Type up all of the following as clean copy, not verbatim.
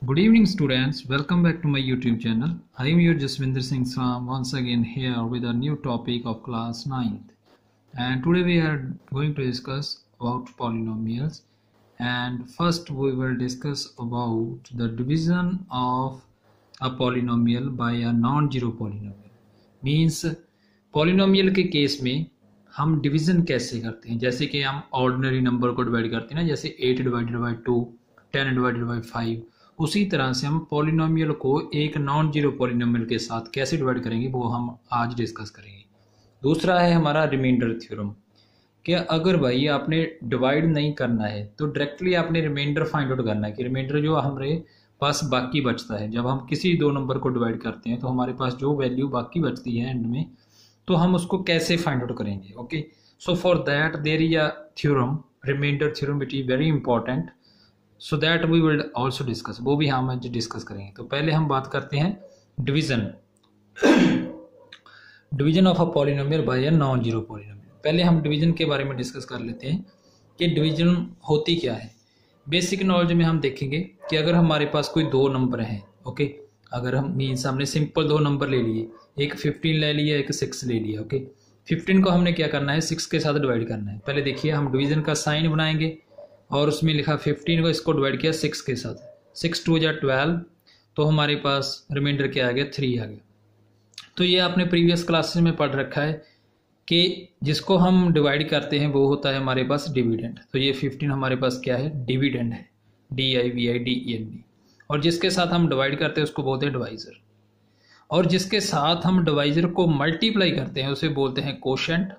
Good evening students, welcome back to my YouTube channel. I am your Jaswinder Singh Sam once again here with a new topic of class 9th. And today we are going to discuss about polynomials, and first we will discuss about the division of a polynomial by a non-zero polynomial. Means polynomial के case में हम division कैसे करते हैं, जैसे कि हम ordinary number को डिवाइड करते हैं ना, जैसे 8 डिवाइडेड बाई 2, 10 डिवाइडेड बाई 5, उसी तरह से हम पॉलिनोमियल को एक नॉन जीरो पॉलिनोमियल के साथ कैसे डिवाइड करेंगे वो हम आज डिस्कस करेंगे। दूसरा है हमारा रिमाइंडर थ्योरम, कि अगर भाई आपने डिवाइड नहीं करना है तो डायरेक्टली आपने रिमाइंडर फाइंड आउट करना है कि रिमाइंडर जो हमारे पास बाकी बचता है, जब हम किसी दो नंबर को डिवाइड करते हैं तो हमारे पास जो वैल्यू बाकी बचती है एंड में, तो हम उसको कैसे फाइंड आउट करेंगे। Okay, so for that there is a theorem, remainder theorem, it is very important, so that we will also discuss, वो भी हम आज डिस्कस करेंगे। तो पहले हम बात करते हैं division of a polynomial bye a non zero polynomial. पहले हम डिवीजन के बारे में डिस्कस कर लेते हैं कि डिवीजन होती क्या है। बेसिक नॉलेज में हम देखेंगे कि अगर हमारे पास कोई दो नंबर हैं, ओके, अगर हम मीन्स हमने सिंपल दो नंबर ले लिए, एक 15 ले लिया, एक 6 ले लिया। ओके, 15 को हमने क्या करना है, 6 के साथ डिवाइड करना है। पहले देखिए हम डिवीजन का साइन बनाएंगे और उसमें लिखा 15 को, इसको डिवाइड किया 6 के साथ, 6 2 = 12, तो हमारे पास रिमाइंडर क्या आ गया, 3 आ गया। तो ये आपने प्रीवियस क्लासेस में पढ़ रखा है कि जिसको हम डिवाइड करते हैं वो होता है हमारे पास डिविडेंड। तो ये 15 हमारे पास क्या है, डिविडेंड है, DIVIDEND। और जिसके साथ हम डिवाइड करते हैं उसको बोलते हैं डिवाइजर, और जिसके साथ हम डिवाइजर को मल्टीप्लाई करते हैं उसे बोलते हैं कोशेंट,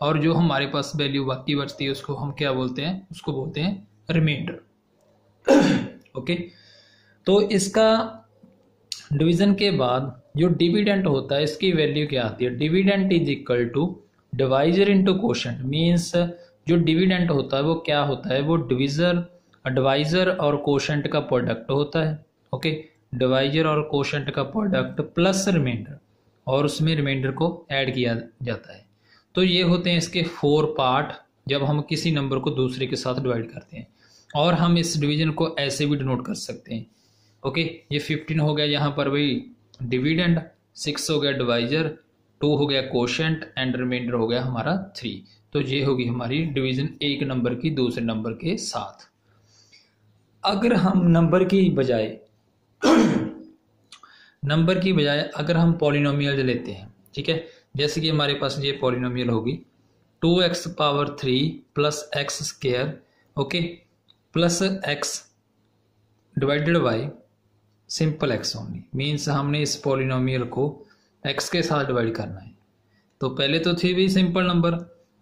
और जो हमारे पास वैल्यू बाकी बचती है उसको हम क्या बोलते हैं, उसको बोलते हैं रिमाइंडर। ओके, तो इसका डिवीजन के बाद जो डिविडेंट होता है इसकी वैल्यू क्या आती है, dividend is equal to divisor into quotient. Means जो डिविडेंट होता है वो क्या होता है, वो डिवाइजर और कोशेंट का प्रोडक्ट होता है। ओके, डिवाइजर और कोशेंट का प्रोडक्ट प्लस रिमाइंडर, और उसमें रिमाइंडर को ऐड किया जाता है। तो ये होते हैं इसके 4 पार्ट जब हम किसी नंबर को दूसरे के साथ डिवाइड करते हैं। और हम इस डिवीजन को ऐसे भी डिनोट कर सकते हैं। ओके, ये 15 हो गया यहाँ पर भाई डिविडेंड, 6 हो गया डिवाइजर, 2 हो गया कोशेंट एंड रिमाइंडर हो गया हमारा 3। तो ये होगी हमारी डिवीजन एक नंबर की दूसरे नंबर के साथ। अगर हम नंबर की बजाय अगर हम पॉलिनोमियल लेते हैं, ठीक है, जैसे कि हमारे पास ये पॉलिनोमियल होगी 2x⁻³ plus x square, okay, plus x divided by simple x only. Means हमने इस पॉलिनोमियल को x के साथ डिवाइड करना है। तो पहले तो थी भी सिंपल नंबर,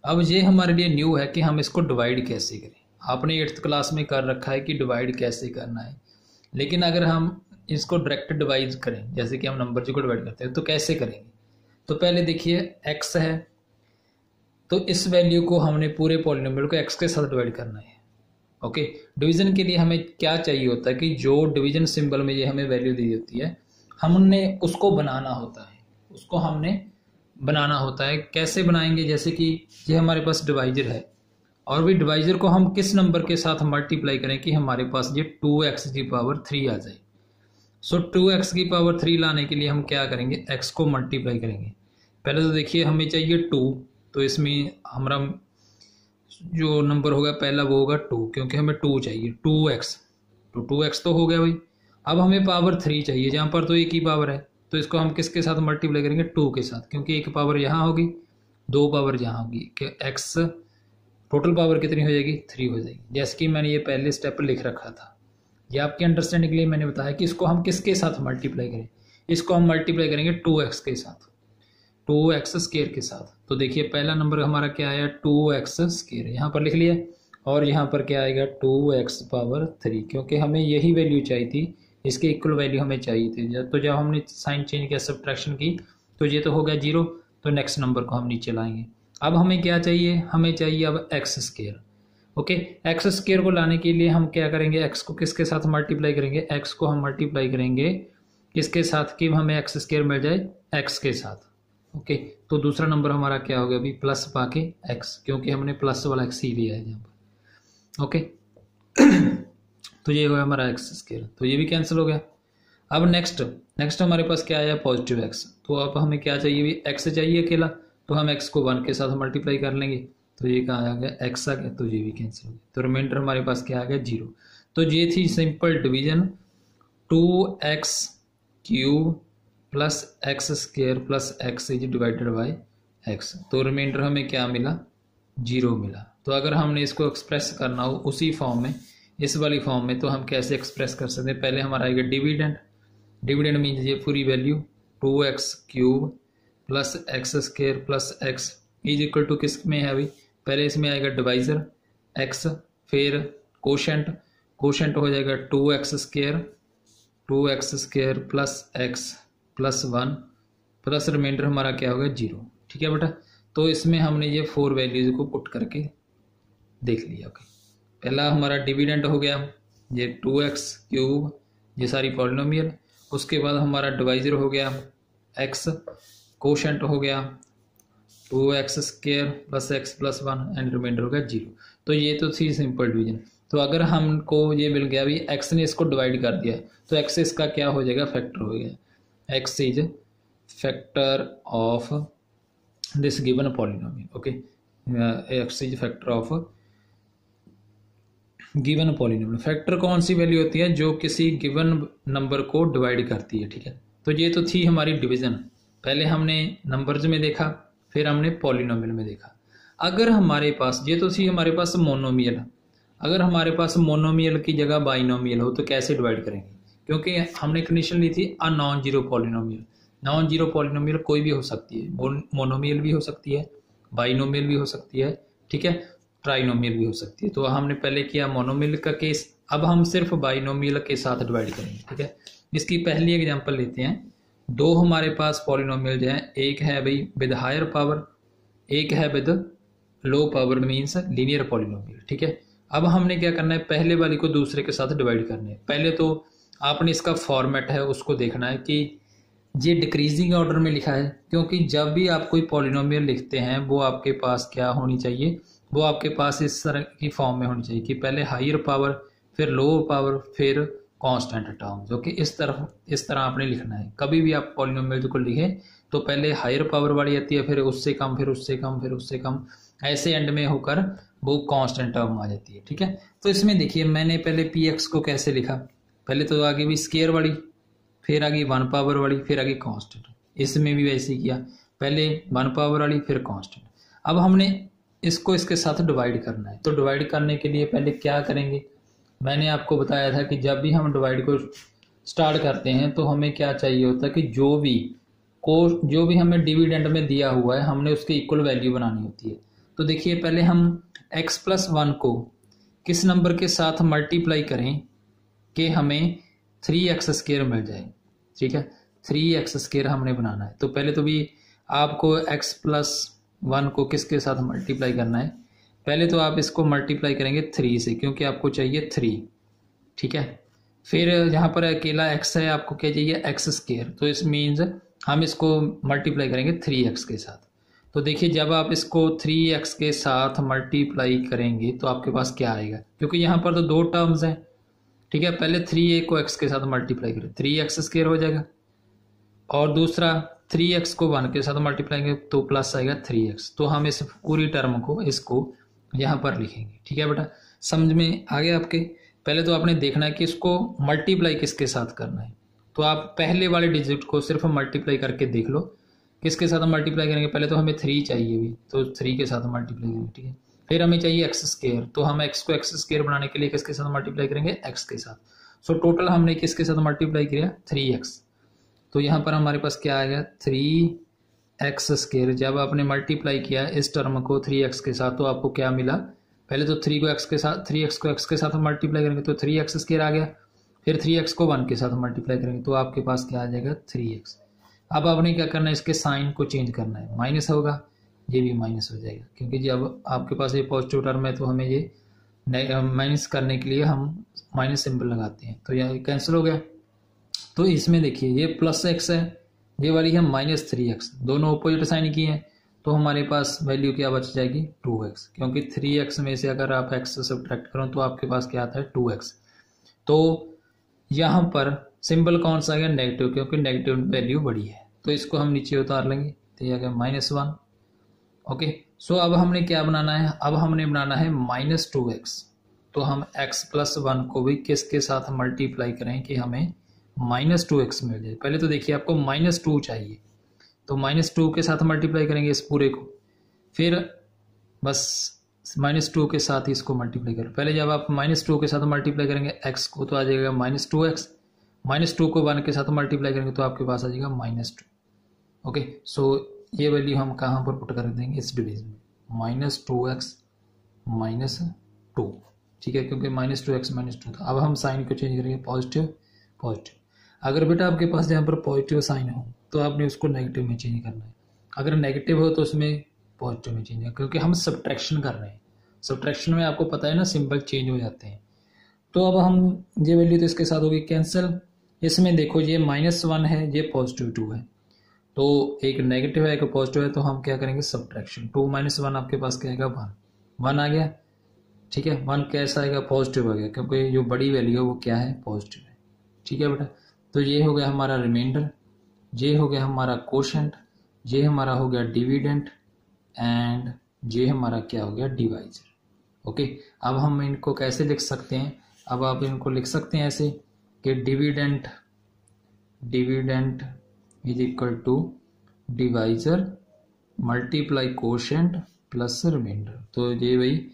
अब ये हमारे लिए न्यू है कि हम इसको डिवाइड कैसे करें। आपने 8th क्लास में कर रखा है कि डिवाइड कैसे करना है, लेकिन अगर हम इसको डायरेक्ट डिवाइड करें, जैसे कि हम नंबर जी को डिवाइड करते हैं, तो कैसे करेंगे। तो पहले देखिए x है, तो इस वैल्यू को हमने पूरे पॉलिनोमियल को x के साथ डिवाइड करना है। ओके, डिवीजन के लिए हमें क्या चाहिए होता है कि जो डिवीजन सिंबल में ये हमें वैल्यू दी होती है, हमने उसको बनाना होता है। कैसे बनाएंगे, जैसे कि ये हमारे पास डिवाइजर है, और भी डिवाइजर को हम किस नंबर के साथ मल्टीप्लाई करें कि हमारे पास ये 2x⁻³ आ जाए। सो 2x⁻³ लाने के लिए हम क्या करेंगे, x को मल्टीप्लाई करेंगे। पहले तो देखिए हमें चाहिए 2, तो इसमें हमारा जो नंबर होगा पहला वो होगा 2, क्योंकि हमें 2 चाहिए, 2x, तो 2x तो हो गया भाई। अब हमें पावर 3 चाहिए, जहाँ पर तो एक ही पावर है, तो इसको हम किसके साथ मल्टीप्लाई करेंगे, 2 के साथ, क्योंकि एक पावर यहाँ होगी, 2 पावर यहाँ होगी, कि x टोटल पावर कितनी हो जाएगी, 3 हो जाएगी। जैसे कि मैंने ये पहले स्टेप लिख रखा था, ये आपके अंडरस्टैंडिंग के लिए मैंने बताया कि इसको हम किसके साथ मल्टीप्लाई करें, इसको हम मल्टीप्लाई करेंगे 2x के साथ, 2x² के साथ। तो देखिए पहला नंबर हमारा क्या आया, 2x², यहाँ पर लिख लिया, और यहाँ पर क्या आएगा 2x⁻3, क्योंकि हमें यही वैल्यू चाहिए थी, इसके इक्वल वैल्यू हमें चाहिए थी। तो जब हमने साइन चेंज किया, सब्ट्रैक्शन की, तो ये तो हो गया 0, तो नेक्स्ट नंबर को हम नीचे लाएंगे। अब हमें क्या चाहिए, हमें चाहिए अब x²। ओके, x² को लाने के लिए हम क्या करेंगे, x को किसके साथ मल्टीप्लाई करेंगे, x को हम मल्टीप्लाई करेंगे किसके साथ कि हमें x² मिल जाए, x के साथ। ओके, तो दूसरा नंबर हमारा क्या हो गया अभी, प्लस पाके x, क्योंकि हमने प्लस वाला x ही लिया है यहाँ पर। ओके, तो ये हो गया हमारा एक्स स्क्वायर, तो ये भी कैंसिल हो गया। अब नेक्स्ट हमारे पास क्या आया, पॉजिटिव एक्स। तो अब हमें क्या चाहिए, भी एक्स चाहिए अकेला, तो हम एक्स को 1 के साथ मल्टीप्लाई कर लेंगे, तो ये कहाँ आ गया, एक्स आ गया, तो ये भी कैंसिल हो गया। तो रिमाइंडर हमारे पास क्या आ गया, 0। तो ये थी simple division 2x cube plus x square plus x is divided by x. तो रिमाइंडर हमें क्या मिला, 0 मिला। तो अगर हमने इसको एक्सप्रेस करना हो उसी फॉर्म में, इस वाली फॉर्म में, तो हम कैसे एक्सप्रेस कर सकते हैं, पहले हमारा आएगा डिविडेंड। डिविडेंड मीन्स ये पूरी value 2x cube plus x square plus x is equal to किस में है अभी, पहले इसमें आएगा डिवाइजर x, फिर कोशेंट हो जाएगा 2x square plus x plus 1 plus remainder हमारा क्या होगा, 0। ठीक है बेटा, तो इसमें हमने ये 4 वैल्यूज को पुट करके देख लिया। ओके, पहला हमारा डिविडेंड हो गया ये 2x क्यूब, ये सारी पॉलिनोमियल। उसके बाद हमारा डिवाइजर हो गया x, कोशेंट हो गया 2x square plus x plus 1 and remainder हो गया 0। तो ये तो थी सिंपल डिवीजन। तो अगर हमको ये मिल गया भी x ने इसको डिवाइड कर दिया, तो x इसका क्या हो जाएगा, फैक्टर हो गया, x is factor of this given polynomial. Okay, x is factor of given polynomial. Factor कौन सी वैल्यू होती है, जो किसी गिवन नंबर को डिवाइड करती है। ठीक है, तो ये तो थी हमारी डिवीजन। पहले हमने नंबर्स में देखा, फिर हमने पॉलिनोमियल में देखा। अगर हमारे पास, ये तो थी हमारे पास मोनोमियल, अगर हमारे पास मोनोमियल की जगह बाइनोमियल हो तो कैसे डिवाइड करेंगे, क्योंकि हमने कंडीशन ली थी a non zero polynomial. Non zero polynomial कोई भी हो सकती है, मोनोमियल भी हो सकती है, बाइनोमियल भी हो सकती है, ठीक है, ट्राइनोमियल भी हो सकती है। तो हमने पहले किया मोनोमियल का केस, अब हम सिर्फ बाइनोमियल के साथ डिवाइड करेंगे। ठीक है, इसकी पहली एग्जांपल लेते हैं। दो हमारे पास पॉलिनोमियल जो है, एक है भाई विद हायर पावर, एक है with low power, means linear polynomial. ठीक है, अब हमने क्या करना है, पहले वाली को दूसरे के साथ डिवाइड करना है। पहले तो आपने इसका फॉर्मेट है उसको देखना है कि ये डिक्रीजिंग ऑर्डर में लिखा है, क्योंकि जब भी आप कोई पॉलिनोमियल लिखते हैं वो आपके पास क्या होनी चाहिए, वो आपके पास इस तरह की फॉर्म में होनी चाहिए कि पहले हायर पावर, फिर लो पावर, फिर कांस्टेंट टर्म, जो कि इस तरह आपने लिखना है। कभी भी आप पॉलिनोमियल को लिखें तो पहले हायर पावर वाली आती है, फिर उससे कम, फिर उससे कम, फिर उससे कम, ऐसे एंड में होकर वो कांस्टेंट टर्म आ जाती है। ठीक है, तो इसमें देखिए मैंने पहले पी एक्स को कैसे लिखा, पहले तो आगे भी स्केयर वाली, फिर आगे 1 पावर वाली, फिर आगे कांस्टेंट। इसमें भी वैसे ही किया, पहले 1 पावर वाली, फिर कांस्टेंट। अब हमने इसको इसके साथ डिवाइड करना है, तो डिवाइड करने के लिए पहले क्या करेंगे, मैंने आपको बताया था कि जब भी हम डिवाइड को स्टार्ट करते हैं तो हमें क्या चाहिए होता है कि जो भी हमें डिविडेंड में दिया हुआ है हमने उसके इक्वल वैल्यू बनानी होती है। तो देखिए पहले हम x प्लस 1 को किस नंबर के साथ मल्टीप्लाई करें कि हमें 3x स्क्वायर मिल जाए। ठीक है, 3x स्क्वायर हमने बनाना है। तो पहले तो भी आपको x प्लस 1 को किसके साथ मल्टीप्लाई करना है, पहले तो आप इसको मल्टीप्लाई करेंगे 3 से, क्योंकि आपको चाहिए 3। ठीक है, फिर यहाँ पर अकेला x है, आपको क्या चाहिए, x स्क्वायर, तो इस मीन्स हम इसको मल्टीप्लाई करेंगे 3x के साथ। तो देखिए जब आप इसको 3x के साथ मल्टीप्लाई करेंगे तो आपके पास क्या आएगा, क्योंकि यहाँ पर तो 2 टर्म्स हैं। ठीक है, पहले 3a को x के साथ मल्टीप्लाई करें, 3x स्क्वायर हो जाएगा, और दूसरा 3x को 1 के साथ मल्टीप्लाई करेंगे तो प्लस आएगा 3x। तो हम इस पूरी टर्म को इसको यहाँ पर लिखेंगे। ठीक है बेटा, समझ में आ गया आपके। पहले तो आपने देखना है कि इसको मल्टीप्लाई किसके साथ करना है, तो आप पहले वाले डिजिट को सिर्फ मल्टीप्लाई करके देख लो किसके साथ मल्टीप्लाई करेंगे। पहले तो हमें 3 चाहिए भी, तो 3 के साथ मल्टीप्लाई करेंगे। ठीक है, फिर हमें चाहिए x स्क्वायर, तो हम x को x स्क्वायर बनाने के लिए किसके साथ मल्टीप्लाई करेंगे, x के साथ। सो टोटल हमने किसके साथ मल्टीप्लाई किया, 3x। तो यहाँ पर हमारे पास क्या आएगा, 3x स्क्वायर। जब आपने मल्टीप्लाई किया इस टर्म को 3x के साथ तो आपको क्या मिला, पहले तो 3x को x के साथ मल्टीप्लाई करेंगे तो 3x स्क्वायर आ गया, फिर 3x को 1 के साथ मल्टीप्लाई करेंगे तो आपके पास क्या आ जाएगा, 3x। अब आपने क्या करना है, इसके साइन को चेंज करना है, माइनस होगा, ये भी माइनस हो जाएगा, क्योंकि जब आपके पास ये पॉजिटिव टर्म है तो हमें ये माइनस करने के लिए हम माइनस सिंबल लगाते हैं, तो यह कैंसिल हो गया। तो इसमें देखिए ये प्लस x है, ये वाली है माइनस 3x, दोनों अपोजिट साइन की हैं, तो हमारे पास वैल्यू क्या बच जाएगी, 2x, क्योंकि 3x में से अगर आप x सब्ट्रैक्ट करो तो आपके पास क्या आता है, 2x। तो यहाँ पर सिंबल कौन सा आ गया, नेगेटिव, क्योंकि नेगेटिव वैल्यू बड़ी है, तो इसको हम नीचे उतार लेंगे, तो यह आ गया -1। ओके, सो अब हमने क्या बनाना है, अब हमने बनाना है -2x। तो हम x+1 को भी किसके साथ मल्टीप्लाई करें कि हमें -2x मिल जाए। पहले तो देखिए आपको -2 चाहिए, तो -2 के साथ मल्टीप्लाई करेंगे इस पूरे को, फिर बस -2 के साथ ही इसको मल्टीप्लाई करें। पहले जब आप -2 के साथ मल्टीप्लाई करेंगे x को तो आ जाएगा -2x, -2 को 1 के साथ मल्टीप्लाई करेंगे तो आपके पास आ जाएगा -2। ओके, सो ये वैल्यू हम कहाँ पर पुट कर देंगे, इस डिवीजन में, -2x -2, ठीक है, क्योंकि -2x -2 था। अब हम साइन को चेंज करेंगे, पॉजिटिव पॉजिटिव। अगर बेटा आपके पास यहाँ पर पॉजिटिव साइन हो तो आपने उसको नेगेटिव में चेंज करना है, अगर नेगेटिव हो तो उसमें पॉजिटिव में चेंज है, क्योंकि हम सब्ट्रैक्शन कर रहे हैं। सब्ट्रैक्शन में आपको पता है ना, सिंबल चेंज हो जाते हैं। तो अब हम ये वैल्यू तो इसके साथ होगी कैंसिल। इसमें देखो ये -1 है, ये +2 है, तो एक नेगेटिव है एक पॉजिटिव है, तो हम क्या करेंगे, सब्ट्रैक्शन। 2 - 1 आपके पास क्या आएगा, 1 आ गया, ठीक है। 1 कैसा आएगा, पॉजिटिव आ गया, क्योंकि जो बड़ी वैल्यू है वो क्या है, पॉजिटिव है, ठीक है बेटा। तो ये हो गया हमारा रिमाइंडर, ये हो गया हमारा कोशेंट, ये हमारा हो गया डिविडेंट, एंड ये हमारा क्या हो गया, डिवाइजर। ओके, अब हम इनको कैसे लिख सकते हैं, अब आप इनको लिख सकते हैं ऐसे कि dividend is equal to divisor multiply quotient plus remainder. तो ये भाई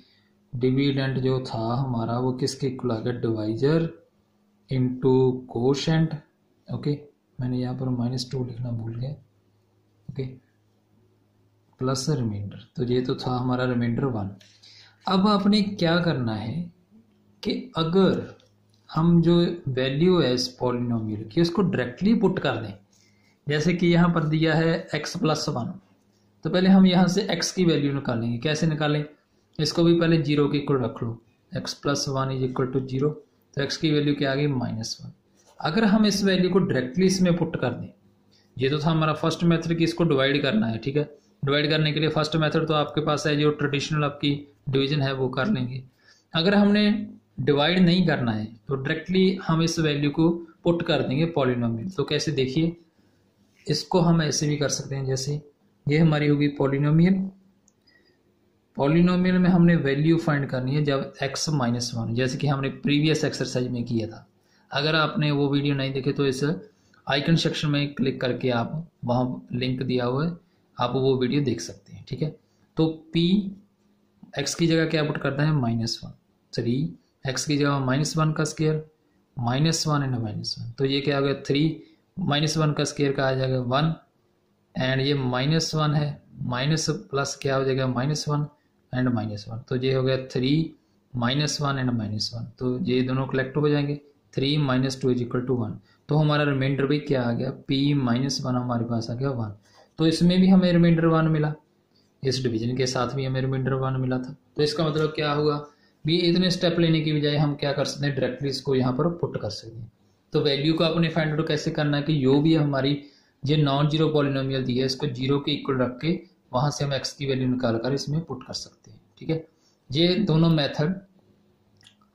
डिविडेंट जो था हमारा वो किसके इक्वल आ गया, डिवाइजर इंटू कोशेंट। ओके, मैंने यहाँ पर -2 लिखना भूल गया, ओके, प्लस रिमाइंडर, तो ये तो था हमारा रिमाइंडर 1। अब आपने क्या करना है कि अगर हम जो वैल्यू है इस पॉलिनोमियल की उसको डायरेक्टली पुट कर दें, जैसे कि यहाँ पर दिया है x+1, तो पहले हम यहाँ से x की वैल्यू निकालेंगे। कैसे निकालें, इसको भी पहले 0 के इक्वल रख लो, x+1 इज इक्वल टू 0, तो x की वैल्यू क्या आ गई, -1। अगर हम इस वैल्यू को डायरेक्टली इसमें पुट कर दें, ये तो था हमारा फर्स्ट मेथड कि इसको डिवाइड करना है, ठीक है। डिवाइड करने के लिए फर्स्ट मेथड तो आपके पास है, जो ट्रेडिशनल आपकी डिवीजन है वो कर लेंगे। अगर हमने डिवाइड नहीं करना है तो डायरेक्टली हम इस वैल्यू को पुट कर देंगे पॉलिनोमियल। तो कैसे, देखिए इसको हम ऐसे भी कर सकते हैं, जैसे ये हमारी होगी पॉलिनोमियल। पॉलिनोमियल में हमने वैल्यू फाइंड करनी है जब x-1, जैसे कि हमने प्रीवियस एक्सरसाइज में किया था। अगर आपने वो वीडियो नहीं देखे तो इस आइकन सेक्शन में क्लिक करके आप वहाँ लिंक दिया हुआ है, आप वो वीडियो देख सकते हैं, ठीक है। तो p x की जगह क्या पुट करता है, -1, 3 x की जगह -1 का स्क्वायर, -1 एंड -1, तो ये क्या हो गया, 3 -1 का स्क्वायर का आ जाएगा 1, एंड ये -1 है, माइनस प्लस क्या हो जाएगा, -1 एंड -1, तो ये हो गया 3 -1 एंड -1, तो ये दोनों कलेक्ट हो जाएंगे, 3 - 2 इज इक्वल टू 1। तो हमारा रिमाइंडर भी क्या आ गया, p -1 हमारे पास आ गया 1। तो इसमें भी हमें रिमाइंडर 1 मिला, इस डिवीजन के साथ भी हमें रिमाइंडर 1 मिला था। तो इसका मतलब क्या हुआ भी, इतने स्टेप लेने की बजाय हम क्या कर सकते हैं, डायरेक्टली इसको यहाँ पर पुट कर सकते हैं। तो वैल्यू को अपने फाइंड आउट कैसे करना है कि जो भी हमारी ये नॉन जीरो पॉलिनोमियल दी है इसको 0 के इक्वल रख के वहां से हम x की वैल्यू निकाल कर इसमें पुट कर सकते हैं, ठीक है। ये दोनों मेथड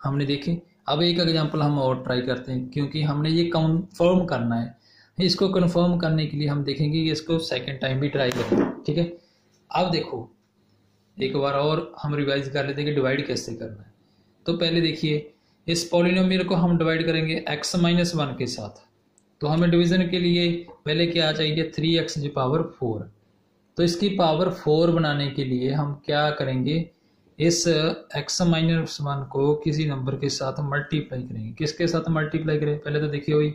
हमने देखे। अब एक एग्जांपल हम और ट्राई करते हैं, क्योंकि हमने ये कंफर्म करना है। इसको कंफर्म करने के लिए हम देखेंगे कि इसको सेकंड टाइम भी ट्राई करेंगे, ठीक है। अब देखो एक बार और हम रिवाइज कर लेते हैं कि डिवाइड कैसे करना है। तो पहले देखिए इस पॉलिनोमियल को हम डिवाइड करेंगे x-1 के साथ, तो हमें डिवीजन के लिए पहले क्या चाहिए, 3x की पावर 4। तो इसकी पावर 4 बनाने के लिए हम क्या करेंगे, इस x-1 को किसी नंबर के साथ मल्टीप्लाई करेंगे। किसके साथ मल्टीप्लाई करें, पहले तो देखिए वही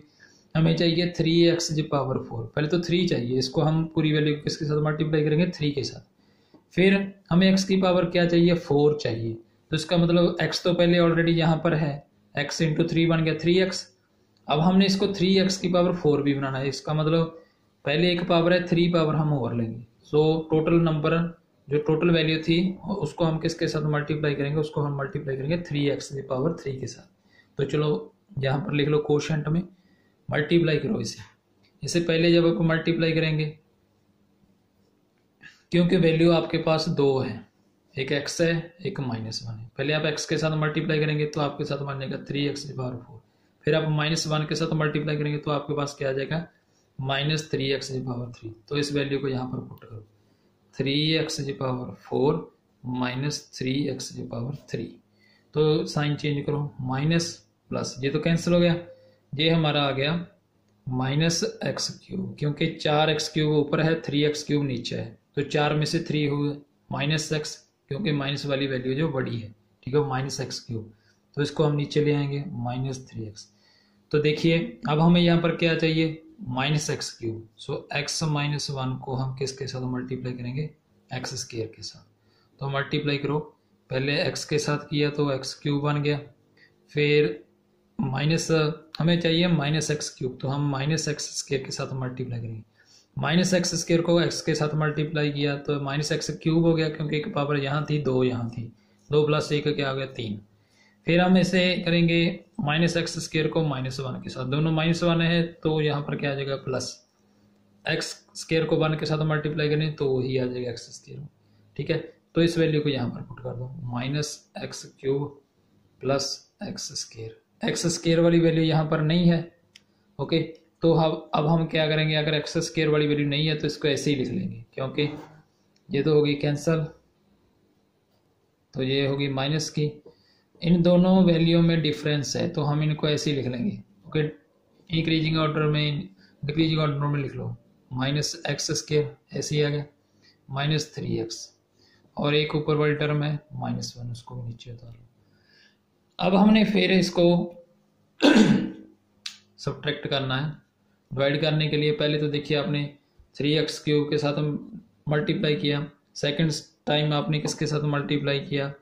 हमें चाहिए 3x की पावर 4, पहले तो 3 चाहिए, इसको हम पूरी वैल्यू किसके साथ मल्टीप्लाई करेंगे, 3 के साथ। फिर हमें x की पावर क्या चाहिए, 4 चाहिए, तो इसका मतलब x तो पहले ऑलरेडी यहाँ पर है, x इंटू 3 बन गया 3x। अब हमने इसको 3x की पावर 4 भी बनाना है, इसका मतलब पहले एक पावर है, 3 पावर हम और लेंगे। सो टोटल नंबर जो टोटल वैल्यू थी उसको हम किसके साथ मल्टीप्लाई करेंगे, उसको हम मल्टीप्लाई करेंगे 3x की पावर 3 के साथ। तो चलो यहाँ पर लिख लो कोशेंट में मल्टीप्लाई करो इसे पहले जब आप मल्टीप्लाई करेंगे, क्योंकि वैल्यू आपके पास 2 है, एक x है एक -1 है, पहले आप x के साथ मल्टीप्लाई करेंगे तो आपके साथ बन जाएगा 3x की पावर 4। फिर आप -1 के साथ मल्टीप्लाई करेंगे तो आपके पास क्या आ जाएगा -3x⁴। तो इस वैल्यू को यहाँ पर पुट करो 3x⁴ -3x⁴। तो साइन चेंज करो माइनस प्लस, ये तो कैंसिल हो गया, ये हमारा आ गया -x3, क्योंकि 4x³ ऊपर है 3x³ नीचे है, तो 4 में से 3 हुए -x, क्योंकि माइनस वाली वैल्यू जो बड़ी है, ठीक है, -x³, तो इसको हम नीचे ले आएंगे -3x। तो देखिए अब हमें यहाँ पर क्या चाहिए -x³। सो x - 1 को हम किसके साथ मल्टीप्लाई करेंगे x² के साथ। तो मल्टीप्लाई करो, पहले x के साथ किया तो x³ बन गया, फिर माइनस हमें चाहिए -x³, तो हम -x² के साथ मल्टीप्लाई करेंगे। -x² को x के साथ मल्टीप्लाई किया तो -x³ हो गया, क्योंकि एक पावर यहाँ थी 2 यहाँ थी, 2 + 1 क्या हो गया 3। फिर हम इसे करेंगे -x² को -1 के साथ, दोनों -1 है तो यहाँ पर क्या आ जाएगा प्लस, x² को 1 के साथ मल्टीप्लाई करें तो वही आ जाएगा x², ठीक है। तो इस वैल्यू को यहाँ पर पुट कर दो -x³ + x²। x² वाली वैल्यू यहाँ पर नहीं है, ओके। तो अब हम क्या करेंगे, अगर x² वाली वैल्यू नहीं है तो इसको ऐसे ही लिख लेंगे, क्योंकि ये तो होगी कैंसल, तो ये होगी माइनस की, इन दोनों वैल्यू में डिफरेंस है तो हम इनको ऐसे ही लिख लेंगे, ओके। इंक्रीजिंग ऑर्डर में, डिक्रीजिंग ऑर्डर में लिख लो -x², ऐसे ही आ गया -3x, और एक ऊपर वाली टर्म है -1, उसको भी नीचे उतार लो। अब हमने फिर इसको सब्ट्रैक्ट करना है। डिवाइड करने के लिए पहले तो देखिए आपने 3x³ के साथ मल्टीप्लाई किया, सेकंड टाइम आपने किसके साथ मल्टीप्लाई किया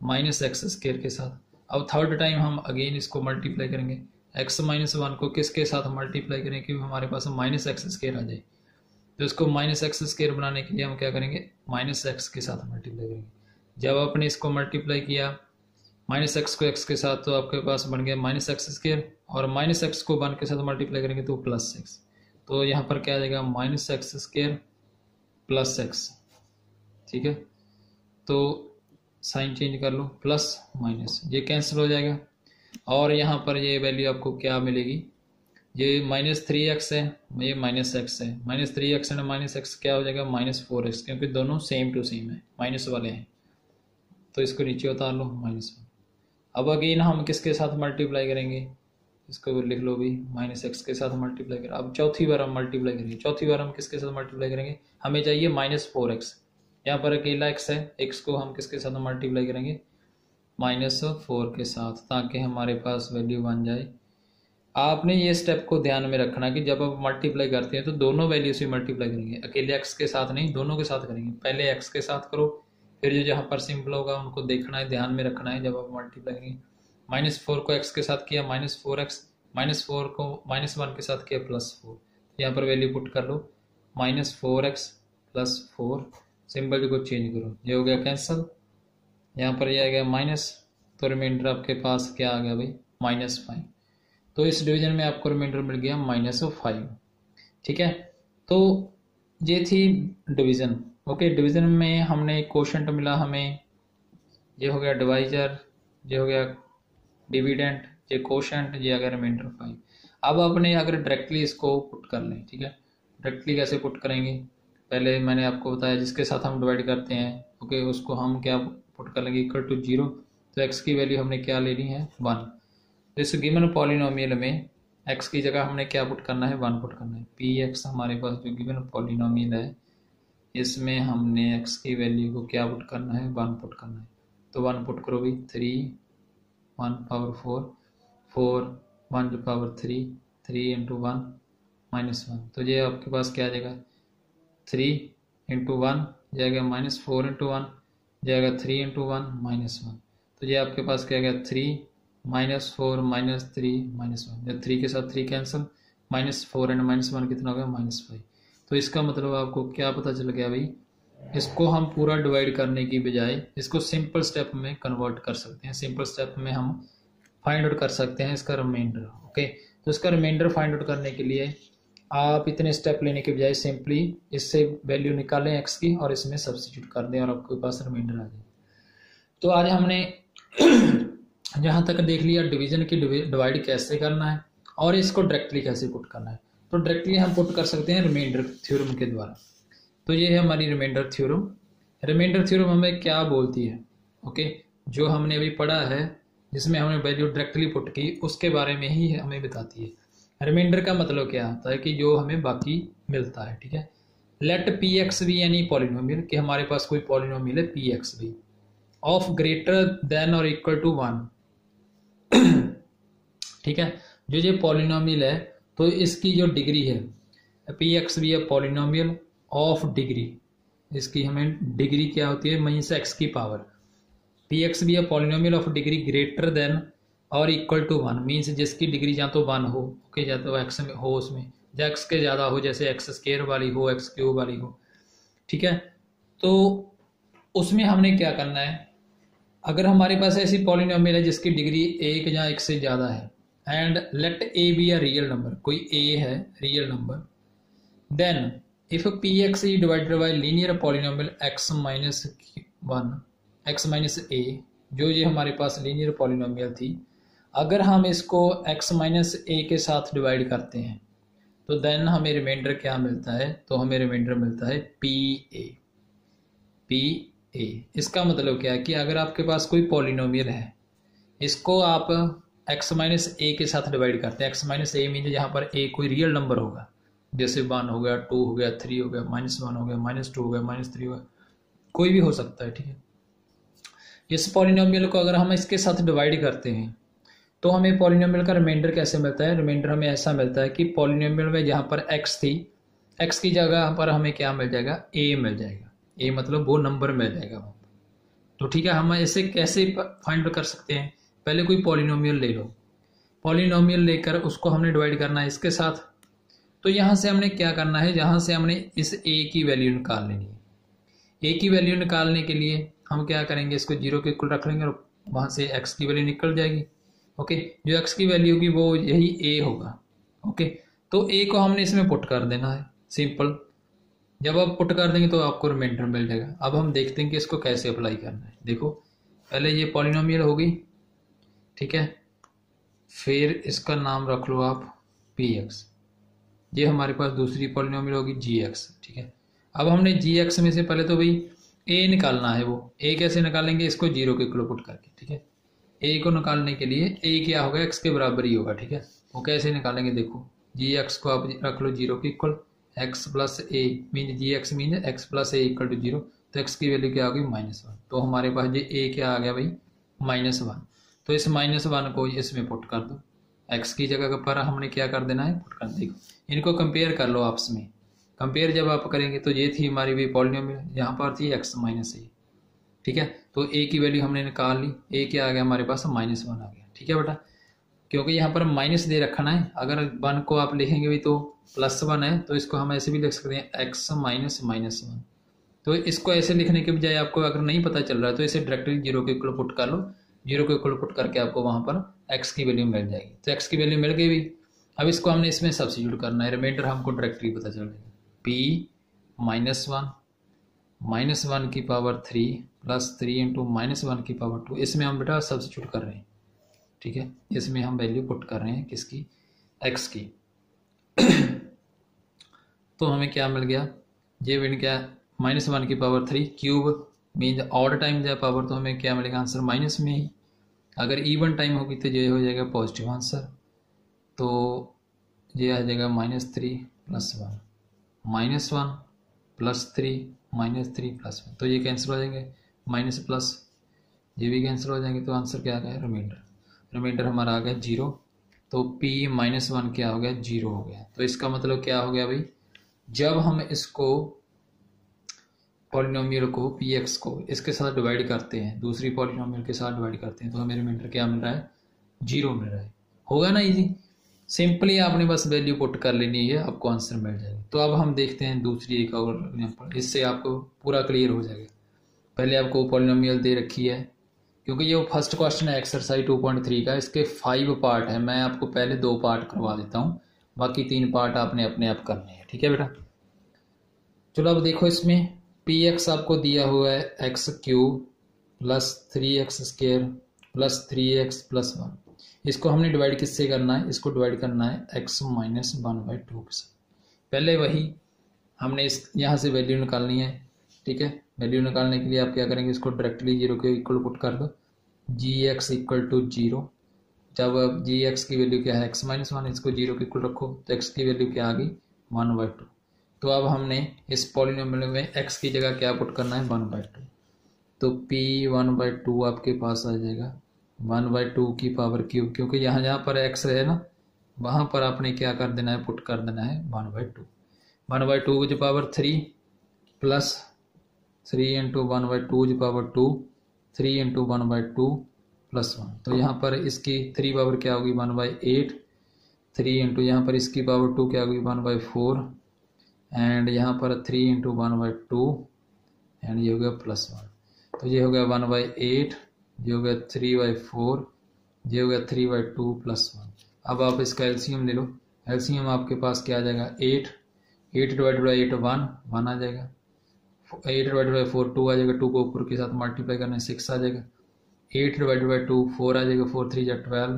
-x² के साथ। अब थर्ड टाइम हम अगेन इसको मल्टीप्लाई करेंगे, x - 1 को किसके साथ मल्टीप्लाई करें कि हमारे पास -x² आ जाए। तो इसको -x² बनाने के लिए हम क्या करेंगे -x के साथ मल्टीप्लाई करेंगे। जब आपने इसको मल्टीप्लाई किया -x को x के साथ तो आपके पास बन गया -x², और -x को 1 के साथ मल्टीप्लाई करेंगे तो +x। तो यहाँ पर क्या आ जाएगा -x² +x, ठीक है। तो साइन चेंज कर लो, प्लस माइनस, ये कैंसिल हो जाएगा, और यहाँ पर ये वैल्यू आपको क्या मिलेगी, ये -3x है, ये -x है, -3x एंड -x क्या हो जाएगा -4x, क्योंकि दोनों सेम टू सेम है, माइनस वाले हैं, तो इसको नीचे उतार लो -1। अब अगेन हम किसके साथ मल्टीप्लाई करेंगे, इसको लिख लो भी -x के साथ मल्टीप्लाई करें। अब चौथी बार हम मल्टीप्लाई करेंगे, चौथी बार हम किसके साथ मल्टीप्लाई करेंगे, हमें चाहिए -4x, यहाँ पर अकेला x है, x को हम किसके साथ मल्टीप्लाई करेंगे -4 के साथ, ताकि हमारे पास वैल्यू बन जाए। आपने ये स्टेप को ध्यान में रखना कि जब आप मल्टीप्लाई करते हैं तो दोनों वैल्यू से मल्टीप्लाई करेंगे, अकेले x के साथ नहीं, दोनों के साथ करेंगे। पहले x के साथ करो, फिर जो जहाँ पर सिंपल होगा उनको देखना है, ध्यान में रखना है। जब आप मल्टीप्लाई करेंगे, -4 को x के साथ किया -4x, -4 को -1 के साथ किया +4, यहाँ पर वैल्यू पुट कर लो -4x +4, सिंबल को चेंज करो, ये हो गया कैंसल, यहाँ पर ये आ गया माइनस, तो रिमाइंडर आपके पास क्या आ गया भाई -5। तो इस डिवीजन में आपको रिमाइंडर मिल गया -5, ठीक है। तो ये थी डिवीजन, ओके। डिवीजन में हमने कोशेंट मिला हमें, ये हो गया डिवाइजर, ये हो गया डिविडेंट, ये कोशेंट, ये आ गया रिमाइंडर 5। अब अपने अगर डायरेक्टली इसको पुट कर लें, ठीक है, डायरेक्टली कैसे पुट करेंगे, पहले मैंने आपको बताया जिसके साथ हम डिवाइड करते हैं, ओके, उसको हम क्या पुट कर लेंगे =0, तो x की वैल्यू हमने क्या लेनी है 1। तो इस गिवन पॉलिनोमियल में x की जगह हमने क्या पुट करना है 1 पुट करना है। px हमारे पास जो गिवन पॉलिनोमियल है इसमें हमने x की वैल्यू को क्या पुट करना है 1 पुट करना है। तो 1 पुट करो भी 3 1 पावर 4 4 1 की पावर 3 3 × 1 -1, तो ये आपके पास क्या आ जाएगा 3 × 1 जाएगा -4 × 1 जाएगा 3 × 1 -1, तो ये आपके पास क्या गया 3 -4 -3 -1, जब 3 के साथ 3 कैंसिल, -4 एंड -1 कितना हो गया -5। तो इसका मतलब आपको क्या पता चल गया भाई, इसको हम पूरा डिवाइड करने की बजाय इसको सिंपल स्टेप में कन्वर्ट कर सकते हैं। सिंपल स्टेप में हम फाइंड आउट कर सकते हैं इसका रिमाइंडर, ओके। तो इसका रिमाइंडर फाइंड आउट करने के लिए आप इतने स्टेप लेने के बजाय सिंपली इससे वैल्यू निकालें x की और इसमें सब्स्टिट्यूट कर दें और आपके पास रिमाइंडर आ जाए। तो आज हमने जहाँ तक देख लिया डिवीजन की डिवाइड कैसे करना है और इसको डायरेक्टली कैसे पुट करना है। तो डायरेक्टली हम पुट कर सकते हैं रिमाइंडर थ्योरम के द्वारा। तो ये है हमारी रिमाइंडर थ्योरम। रिमाइंडर थ्योरम हमें क्या बोलती है, ओके, जो हमने अभी पढ़ा है जिसमें हमने वैल्यू डायरेक्टली पुट की उसके बारे में ही हमें बताती है। रिमाइंडर का मतलब क्या होता है कि जो हमें बाकी मिलता है, ठीक है। Let p x be any polynomial, कि हमारे पास कोई पॉलिनोमियल है p x be of greater than और इक्वल टू 1, ठीक है। जो ये पॉलिनोमियल है तो इसकी जो डिग्री है, पी एक्स बी है पॉलिनोमियल ऑफ डिग्री, इसकी हमें डिग्री क्या होती है माइनस एक्स की पावर। पी एक्स बी है polynomial of degree greater than और इक्वल टू 1, मीन्स जिसकी डिग्री या तो 1 हो, ओके, या तो एक्स में हो, उसमें या एक्स के ज़्यादा हो, जैसे एक्स स्क्वायर वाली हो, एक्स क्यूब वाली हो, ठीक है। तो उसमें हमने क्या करना है, अगर हमारे पास ऐसी पॉलिनोमियल है जिसकी डिग्री 1 या 1 से ज़्यादा है and let A B a real number, कोई ए है real number, then if P X E divided by linear polynomial X minus 1 X minus A, जो ये हमारे पास लीनियर पॉलिनोमियल थी, अगर हम इसको एक्स माइनस ए के साथ डिवाइड करते हैं तो देन हमें रिमाइंडर क्या मिलता है, तो हमें रिमाइंडर मिलता है पी ए। पी ए इसका मतलब क्या है कि अगर आपके पास कोई पॉलिनोमियल है, इसको आप एक्स माइनस ए के साथ डिवाइड करते हैं। एक्स माइनस ए मीन जहाँ पर ए कोई रियल नंबर होगा, जैसे 1 हो गया, 2 हो गया, 3 हो गया, -1 हो गया, -2 हो गया, -3 हो गया, कोई भी हो सकता है, ठीक है। इस पॉलिनोमियल को अगर हम इसके साथ डिवाइड करते हैं तो हमें पॉलिनोमियल का रिमाइंडर कैसे मिलता है। रिमाइंडर हमें ऐसा मिलता है कि पॉलिनोमियल में जहाँ पर एक्स थी, एक्स की जगह पर हमें क्या मिल जाएगा, ए मिल जाएगा। ए मतलब वो नंबर मिल जाएगा वहाँ पर। तो ठीक है, हम इसे कैसे फाइंड कर सकते हैं, पहले कोई पॉलिनोमियल ले लो, पॉलिनोमियल लेकर उसको हमने डिवाइड करना है इसके साथ। तो यहाँ से हमने क्या करना है, जहाँ से हमने इस ए की वैल्यू निकाल लेनी है। ए की वैल्यू निकालने के लिए हम क्या करेंगे, इसको 0 के इक्वल रख लेंगे और वहाँ से एक्स की वैल्यू निकल जाएगी, ओके। जो एक्स की वैल्यू होगी वो यही ए होगा, ओके। तो ए को हमने इसमें पुट कर देना है, सिंपल। जब आप पुट कर देंगे तो आपको रिमाइंडर मिल जाएगा। अब हम देखते हैं कि इसको कैसे अप्लाई करना है। देखो, पहले ये पॉलिनोमियल होगी, ठीक है, फिर इसका नाम रख लो आप पी एक्स, ये हमारे पास दूसरी पॉलिनोमियल होगी जी एक्स, ठीक है। अब हमने जी एक्स में से पहले तो भाई ए निकालना है, वो ए कैसे निकालेंगे, इसको 0 के इक्वल पुट करके, ठीक है। ए को निकालने के लिए ए क्या होगा, एक्स के बराबर ही होगा, ठीक है। वो कैसे निकालेंगे, देखो, जी एक्स को आप रख लो 0 के equal, x plus a mean g x mean x plus a equal to 0, तो एक्स की वैल्यू क्या होगी -1। तो हमारे पास ये ए क्या आ गया भाई, -1। तो इस -1 को इसमें पुट कर दो, एक्स की जगह पर हमने क्या कर देना है, पुट कर। देखो, इनको कंपेयर कर लो आपस में। कंपेयर जब आप करेंगे तो ये थी हमारी भी पॉलिनोमियल, यहाँ पर थी एक्स माइनस ए, ठीक है। तो ए की वैल्यू हमने निकाल ली, ए क्या आ गया हमारे पास, -1 आ गया, ठीक है बेटा। क्योंकि यहाँ पर माइनस दे रखना है, अगर 1 को आप लिखेंगे भी तो +1 है, तो इसको हम ऐसे भी लिख सकते हैं एक्स माइनस -1। तो इसको ऐसे लिखने के बजाय आपको अगर नहीं पता चल रहा है तो इसे डायरेक्टली 0 के इक्वल पुट कर लो, 0 के इक्वल पुट करके आपको वहाँ पर एक्स की वैल्यू मिल जाएगी। तो एक्स की वैल्यू मिल गई भी। अब इसको हमने इसमें सब्स्टिट्यूट करना है, रिमाइंडर हमको डायरेक्टली पता चल जाएगा, पी -1 की पावर 3 + 3 इंटू -1 की पावर 2, इसमें हम बेटा सब्स्टिट्यूट कर रहे हैं, ठीक है। इसमें हम वैल्यू पुट कर रहे हैं किसकी, एक्स की। तो हमें क्या मिल गया, ये बन गया -1 की power 3 cube mean odd time जाए पावर, तो हमें क्या मिलेगा आंसर माइनस में ही। अगर इवन टाइम होगी तो ये हो जाएगा पॉजिटिव आंसर। तो ये आ जाएगा -3 + 1 -1 + 3 -3 + 1, तो ये कैंसिल हो जाएंगे, माइनस प्लस ये भी कैंसिल हो जाएंगे। तो आंसर क्या आ गया, रिमाइंडर हमारा आ गया 0। तो p -1 क्या हो गया, 0 हो गया। तो इसका मतलब क्या हो गया भाई, जब हम इसको पॉलिनोमियल को पी एक्स को इसके साथ डिवाइड करते हैं, दूसरी पॉलिनोमियल के साथ डिवाइड करते हैं, तो हमें रिमाइंडर क्या मिल रहा है, 0 मिल रहा है। होगा ना इजी, सिंपली आपने बस वैल्यू पुट कर लेनी है, आपको आंसर मिल जाएगा। तो अब हम देखते हैं दूसरी एक और एग्जाम्पल, इससे आपको पूरा क्लियर हो जाएगा। पहले आपको पॉलिनोमियल दे रखी है, क्योंकि ये फर्स्ट क्वेश्चन है एक्सरसाइज 2.3 का, इसके 5 पार्ट है। मैं आपको पहले 2 पार्ट करवा देता हूँ, बाकी 3 पार्ट आपने अपने आप करने हैं, ठीक है बेटा। चलो अब देखो, इसमें पी एक्स आपको दिया हुआ है x³ + 3x² plus 3x plus 1। इसको हमने डिवाइड किससे करना है, इसको डिवाइड करना है x माइनस 1/2 के साथ। पहले वही हमने इस यहाँ से वैल्यू निकालनी है, ठीक है। वैल्यू निकालने के लिए आप क्या करेंगे, इसको डायरेक्टली 0 के इक्वल पुट कर दो, gx इक्वल टू 0। जब अब gx की वैल्यू क्या है x माइनस 1, इसको 0 के इक्वल रखो तो x की वैल्यू क्या आ गई 1/2। तो अब हमने इस पॉलिनोमियल में x की जगह क्या पुट करना है 1/2। तो p 1/2 आपके पास आ जाएगा 1/2 की पावर क्यूब, क्योंकि यहाँ जहाँ पर x है ना वहाँ पर आपने क्या कर देना है, पुट कर देना है 1/2। 1/2 की पावर 3 प्लस 3 इंटू 1/2 की पावर 2, 3 इंटू 1/2 प्लस 1। तो यहाँ पर इसकी 3 पावर क्या होगी 1/8, 3 इंटू यहाँ पर इसकी पावर 2 क्या होगी 1/4, एंड यहाँ पर 3 इंटू 1/2 एंड ये हो गया प्लस 1। तो ये हो गया 1/8, ये हो गया 3/4, ये हो गया 3/2 प्लस 1। अब आप इसका एलसीएम ले लो। एलसीएम आपके पास क्या आ जाएगा 8 डिवाइडेड बाई 8 1 आ जाएगा, 8 डिवाइडेड बाई 4 2 आ जाएगा, 2 को ऊपर के साथ मल्टीप्लाई करना है 6 आ जाएगा, 8 डिवाइडेड बाई 2 4 आ जाएगा, 4 3 जा 12,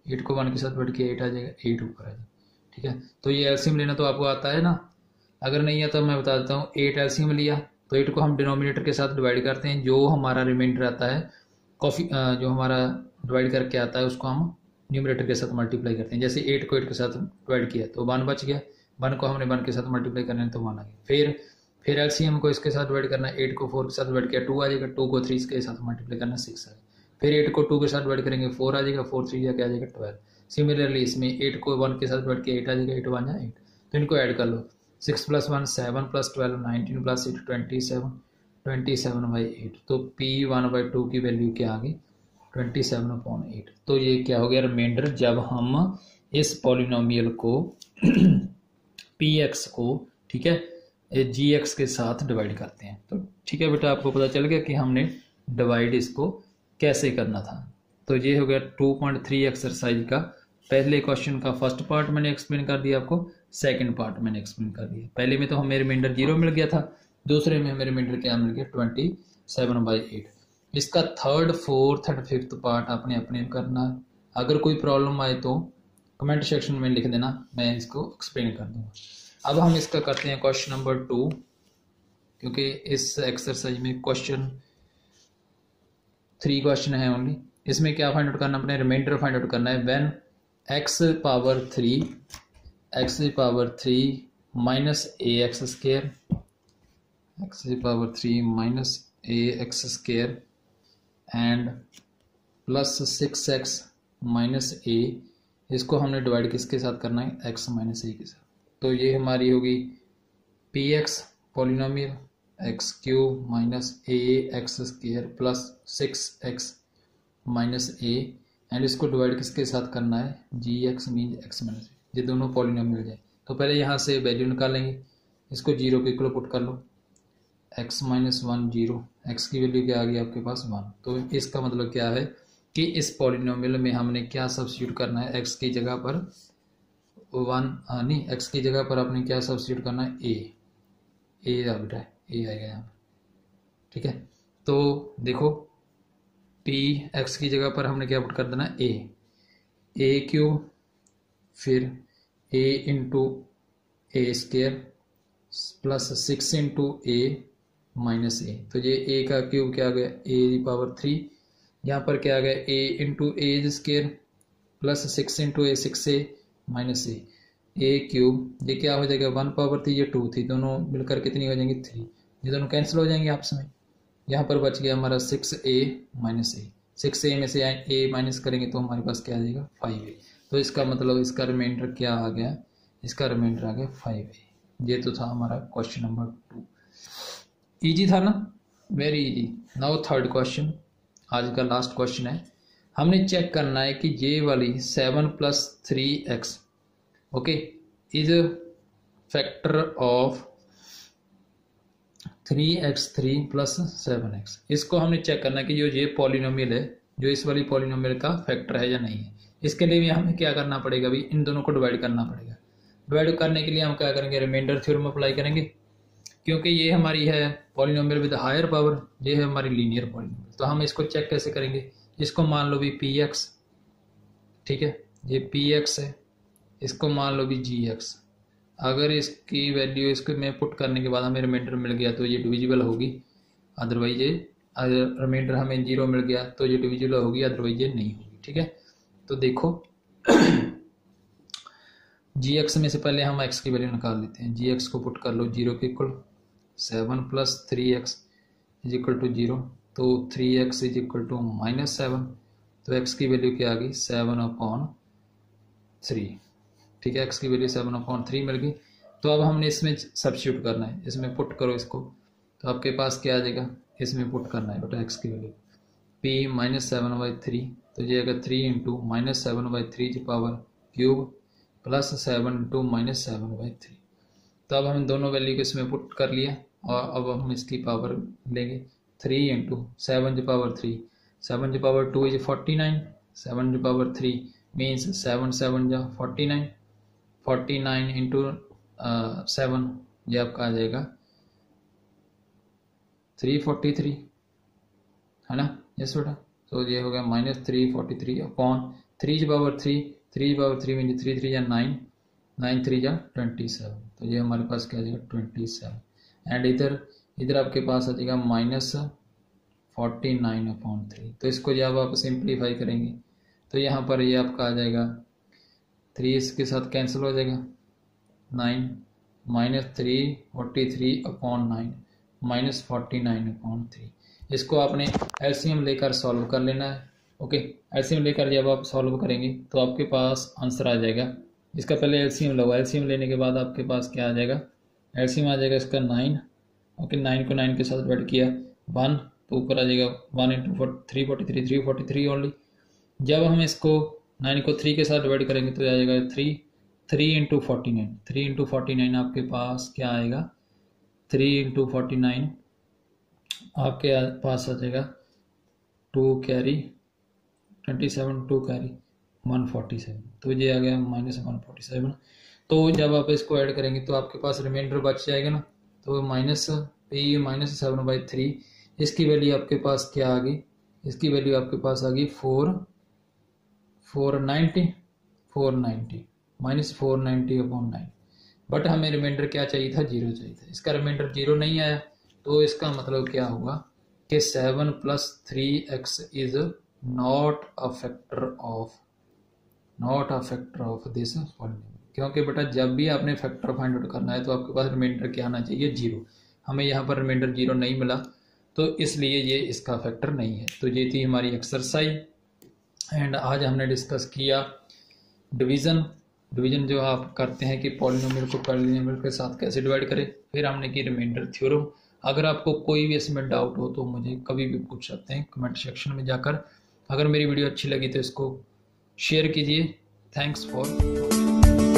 8 को 1 के साथ बढ़ के 8 आ जाएगा, 8 ऊपर आ जाएगा, ठीक है। तो ये एलसीएम लेना तो आपको आता है ना, अगर नहीं आता तो मैं बता देता हूँ। 8 एलसीएम लिया तो 8 को हम डिनोमिनेटर के साथ डिवाइड करते हैं, जो हमारा रिमाइंडर आता है जो हमारा डिवाइड करके आता है उसको हम न्यूमरेटर के साथ मल्टीप्लाई करते हैं। जैसे 8 को 8 के साथ डिवाइड किया तो 1 बच गया, 1 को हमने 1 के साथ मल्टीप्लाई करना है तो 1 आ गया। फिर एलसीएम को इसके साथ डिवाइड करना है, 8 को 4 के साथ डिवाइड किया 2 आ जाएगा, 2 को 3 के साथ मल्टीप्लाई करना 6 आ जाएगा। फिर 8 को 2 के साथ डिवाइड करेंगे 4 आ जाएगा, 4 3 क्या आ जाएगा 12। सिमिलरली इसमें 8 को 1 के साथ डिवाइड किया 8 आ जाएगा, 8 1 जा 8। तो इनको ऐड कर लो, 6 + 1 7 + 12 19 + 8 27/8। तो p 1/2 की वैल्यू क्या आ गई 27/8। तो ये क्या हो गया रिमाइंडर, जब हम इस पॉलिनोमियल को px को, ठीक है, gx के साथ डिवाइड करते हैं। तो ठीक है बेटा, आपको पता चल गया कि हमने डिवाइड इसको कैसे करना था। तो ये हो गया 2.3 एक्सरसाइज का पहले क्वेश्चन का फर्स्ट पार्ट मैंने एक्सप्लेन कर दिया आपको, सेकंड पार्ट मैंने एक्सप्लेन कर दिया। पहले में तो हमें रिमाइंडर 0 मिल गया था, दूसरे में हमें रिमाइंडर क्या मिल गया 27/8। इसका third fourth and fifth part आपने अपने करना। अगर कोई प्रॉब्लम आए तो कमेंट सेक्शन में लिख देना, मैं इसको एक्सप्लेन कर दूंगा। अब हम इसका करते हैं क्वेश्चन नंबर 2, क्योंकि इस एक्सरसाइज में क्वेश्चन 3 क्वेश्चन है ओनली। इसमें क्या फाइंड आउट करना, अपने रिमाइंडर फाइंड आउट करना है। When x power 3 minus ax square, x power 3 minus ax square and plus 6x minus a, इसको हमने डिवाइड किसके साथ करना है x माइनस a के साथ। तो ये हमारी होगी px polynomial x³ minus ax square plus 6x minus a, and इसको डिवाइड किसके साथ करना है gx mean x minus a, ये दोनों पॉलिनोमियल मिल जाए। तो पहले यहाँ से वैल्यू निकालेंगे, इसको 0 के इक्वल पुट कर लो, x माइनस 1 0, x की वैल्यू क्या आ गई आपके पास 1। तो इसका मतलब क्या है कि इस पॉलिनोमियल में हमने क्या सब्स्टिट्यूट करना है, x की जगह पर 1 नहीं, x की जगह पर आपने क्या सब्स्टिट्यूट करना है a आ बेटा, a आएगा यहाँ पर, ठीक है। तो देखो p x की जगह पर हमने क्या पुट कर देना a³ फिर a into a square plus 6 into a minus a। तो ये a का क्यूब क्या आ गया a पावर 3, यहाँ पर क्या आ गया a into a square plus 6 into a 6a minus a cube, ये क्या हो जाएगा 1 पावर 3, ये 2 थी, दोनों मिलकर कितनी हो जाएंगी 3, ये दोनों कैंसिल हो जाएंगे आपस में। यहाँ पर बच गया हमारा 6a माइनस a, 6a में से a माइनस करेंगे तो हमारे पास क्या आ जाएगा 5a। तो इसका मतलब इसका रिमाइंडर क्या आ गया, इसका रिमाइंडर आ गया 5a। ये तो था हमारा क्वेश्चन नंबर 2। इजी था ना, very easy. Now third question, आज का लास्ट क्वेश्चन है। हमने चेक करना है कि ये वाली 7 + 3x okay is factor of 3x3 + 7x। इसको हमने चेक करना है कि जो ये पॉलिनोमियल है, जो इस वाली पॉलिनोमियल का फैक्टर है या नहीं है। इसके लिए भी हमें क्या करना पड़ेगा, भी इन दोनों को डिवाइड करना पड़ेगा। डिवाइड करने के लिए हम क्या करेंगे, रिमाइंडर थ्योरम अप्लाई करेंगे, क्योंकि ये हमारी है पॉलिनोमियल विद हायर पावर, ये है हमारी लीनियर पॉलिनोमियल। तो हम इसको चेक कैसे करेंगे, इसको मान लो भी पी एक्स, ठीक है, ये पी एक्स है, इसको मान लो भी जी एक्स। अगर इसकी वैल्यू इसको में पुट करने के बाद हमें रिमाइंडर मिल गया तो ये डिविजिबल होगी, अदरवाइज ये रिमाइंडर हमें 0 मिल गया तो ये डिविजिबल होगी, अदरवाइज ये नहीं होगी, ठीक है। तो देखो जी एक्स में से पहले हम एक्स की वैल्यू निकाल लेते हैं। जी एक्स को पुट कर लो 0 के equal, 7 + 3x is equal to 0, तो 3x इज इक्वल टू -7, तो x की वैल्यू क्या आ गई 7/3, ठीक है, x की वैल्यू 7/3 मिल गई। तो अब हमने इसमें सब्स्टिट्यूट करना है, इसमें पुट करो इसको, तो आपके पास क्या आ जाएगा, इसमें पुट करना है बेटा x की वैल्यू p -7/3, तो ये आएगा 3 × -7/3³ प्लस 7 × -7/3। तो अब हम दोनों वैल्यू को इसमें पुट कर लिया और अब हम इसकी पावर लेंगे 3 × 7/3, 7/2 इज 49, 7/3 मीन्स 7 × 7 = 49, 49 × 7 ये आपका आ जाएगा 343, है ना, यस बेटा। तो ये हो गया -343/3 3/3 मीन्स 3 × 3 = 9, 9 × 3 = 27, तो ये हमारे पास क्या आ जाएगा 27। एंड इधर आपके पास आ जाएगा -49/3, तो इसको जब आप सिंप्लीफाई करेंगे तो यहाँ पर ये आपका आ जाएगा 3 इसके साथ कैंसिल हो जाएगा, 9 -343/9 -49/3। इसको आपने एलसीएम लेकर सॉल्व कर लेना है, ओके। एलसीएम लेकर जब आप सॉल्व करेंगे तो आपके पास आंसर आ जाएगा। इसका पहले एलसीएम लो, एलसीएम लेने के बाद आपके पास क्या आ जाएगा, एलसीएम आ जाएगा इसका 9, ओके। 9 को 9 के साथ डिवाइड किया 1, तो ऊपर आ जाएगा 1 × 343, 343 ओनली। जब हम इसको 9 को 3 के साथ डिवाइड करेंगे तो आ जाएगा 3 × 49, 3 × 49 आपके पास क्या आएगा, 3 × 49 आपके पास आ जाएगा 2 कैरी 27, 2 कैरी 147, तो ये आ गया -147। तो जब आप इसको ऐड करेंगे तो आपके पास रिमाइंडर बच जाएगा ना, तो -7/3 इसकी वैल्यू आपके पास क्या आ गई, इसकी वैल्यू आपके पास आ गई 490 -490/9। बट हमें रिमाइंडर क्या चाहिए था, 0 चाहिए था। इसका रिमाइंडर 0 नहीं आया, तो इसका मतलब क्या होगा कि 7 + 3x is not a factor of this polynomial, क्योंकि बेटा जब भी आपने फैक्टर फाइंड आउट करना है तो आपके पास रिमाइंडर क्या आना चाहिए, 0। हमें यहाँ पर रिमाइंडर 0 नहीं मिला, तो इसलिए ये इसका फैक्टर नहीं है। तो ये थी हमारी एक्सरसाइज, एंड आज हमने डिस्कस किया डिवीज़न जो आप करते हैं कि पॉलिनोमियल को पॉलिनोमियल के साथ कैसे डिवाइड करें। फिर हमने की रिमाइंडर थ्योरम। अगर आपको कोई भी इसमें डाउट हो तो मुझे कभी भी पूछ सकते हैं कमेंट सेक्शन में जाकर। अगर मेरी वीडियो अच्छी लगी तो इसको शेयर कीजिए। Thanks for watching.